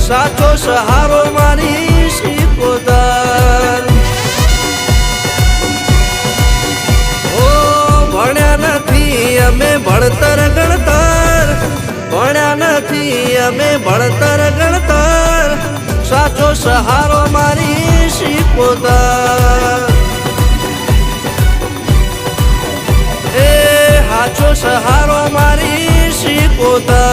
સાચો સહારો મારી શિકોતર. ઓ ભણ્યા નથી અમે ભણતર ગણતર, ભણ્યા નથી અમે ભણતર ગણતર, સાચો સહારો મારી શિકોતર. એ સાચો સહારો મારી શિકોતર.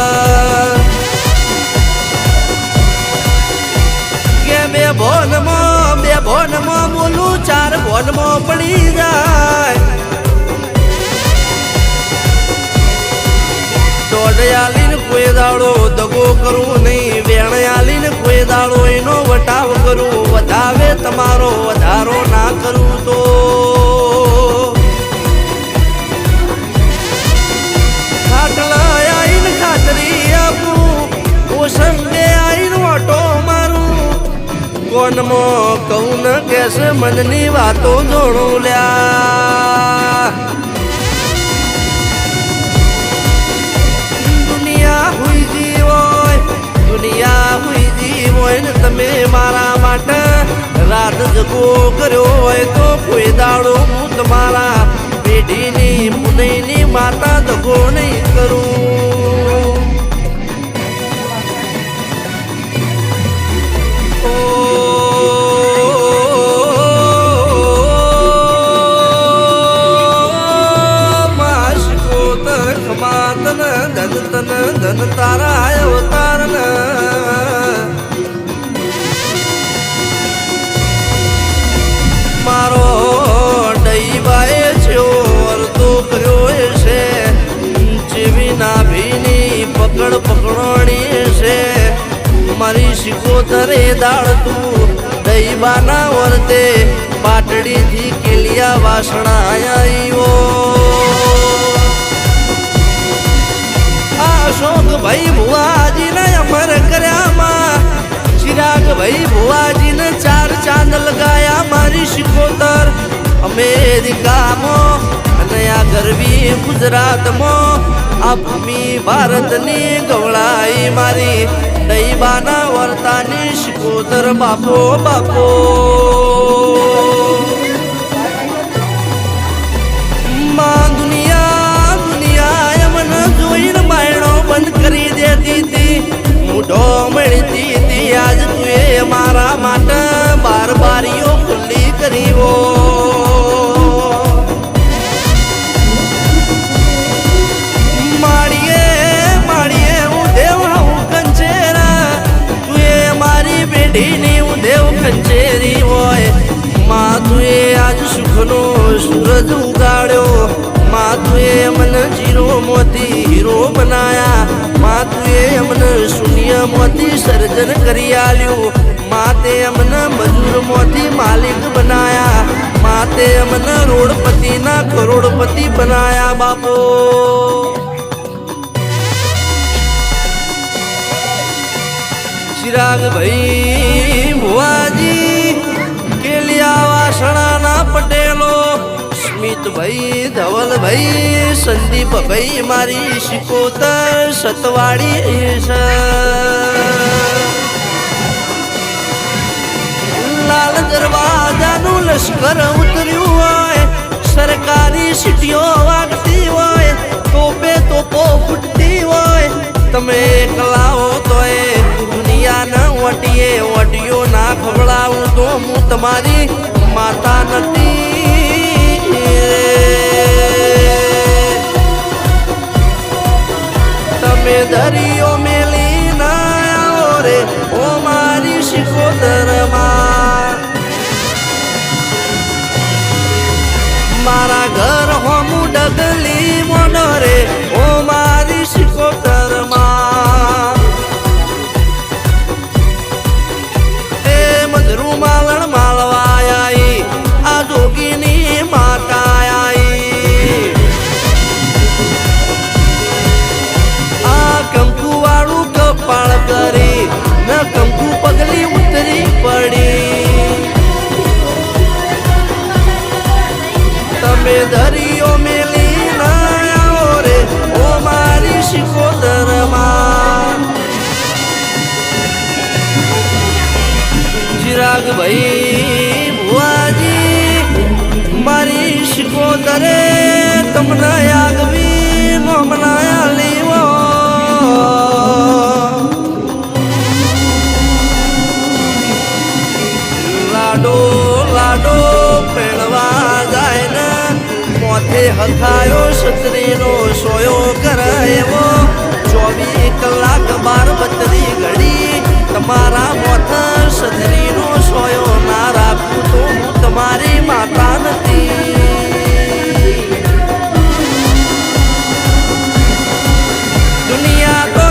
બે ભોનમાં બોલું ચાર ભોનમાં પડી જાય. દોડયાલીને કોઈ દાડો દગો કરું નહીં, વેણયાલીને કોઈ દાડો એનો વટાવ કરું. વધાવે તમારો વધારો ના કરું તો ખાટલા આઈને ખાતરી આપું, ઓસંગે આઈને ઓટો મારું. કોનમાં કહું ન કેસ મનની વાતો જોડું લ્યા. દુનિયા હુઈ હોય, દુનિયા હુઈ હોય ને તમે મારા માટે રાત જગો કર્યો હોય તો કોઈ દાડો હું તમારા પેઢીની પુનઈની માતા દગો નહીં કરું. ધન તારા અવતાર મારો ડઈબાએ છો અર્ધો કર્યો છે. જેવી નાભીની પકડ પકડોણી છે મારી શિકોતરે દાળ તું. ડઈબાના વર્તે પાટડીથી કેલિયા વાસણા આવ્યો. અશોક ભાઈ ભુવાજીને અમર કર્યામાં, ચિરાગ ભાઈ ભુવાજીને ચાર ચાંદ લગાયા મારી શિકોતર. અમેરિકામાં અને આ ગરવી ગુજરાતમાં આ ભૂમિ ભારતની ગવડાઈ મારી ડઈબાના વર્તાની શિકોતર. બાપો બાપો માં દુનિયા દુનિયા એમને જોઈને બાયણો બંધ કરી દેતી હતી, મૂઢો મળતી હતી. આજ તું એ મારા માટે બાર બારીઓ ખુલ્લી કરી હો. માળીએ માળીએ હું દેવ હું કંચેરા, તું એ મારી પેઢીની હું દેવ કંચેરી હોય. માં તું એ આજ સુખનો સૂરજ ઉગાડ્યો. માં તું એ મને જીરો મોતી હીરો બનાયા. માં તું એ અમને શૂન્ય મોતી સર્જન કરી આલ્યું. માં તે અમને મજૂર મોતી માલિક બનાયા. માં તે અમને રોડપતિ ના કરોડપતિ બનાયા. બાપો ચિરાગ ભાઈ ભુવાજી, કેલિયા વાસણાના પટેલો, સ્મિતભાઈ ધવલભાઈ, સંદીપભાઈ મારી શિકોતર સતવાડી છે. લાલ દરવાજાનું લશ્કર ઉતર્યું હોય, સરકારી સીટીઓ વાગતી હોય, તોપે તોપો ફૂટતી હોય. તમે કલાઓ તોય દુનિયા ન વટીએ, વટીઓ ના ખવડાવું તો હું તમારી માતા નથી. તમે દરિયો મેલી ના આવો રે ઓ મારી શિકોતરમાં. મારા ઘર હોમું ડગલી મોનો રે ઓ મારી શિકોતરમાં. એ મધરું માલણ માલવાયાઈ આ જોગીની માતાયાઈ. આ કંકુ વાળું કપાળ કરી ન કંકુ પગલી ઉતરી પડી. તમે દરિયો મેલી ના આવો રે ઓ મારી શિકોતર. કરે તમને આગવી નોમના લીવો લાડો લાડો પેણવા જાય ને મોથે હથાયો છત્રીનો સોયો કરે એવો 24 કલાક 12 ઘડી તમારા મોથ છત્રીનો સોયો ના રાખું તો હું તમારી માતા નથી. દુનિયા તો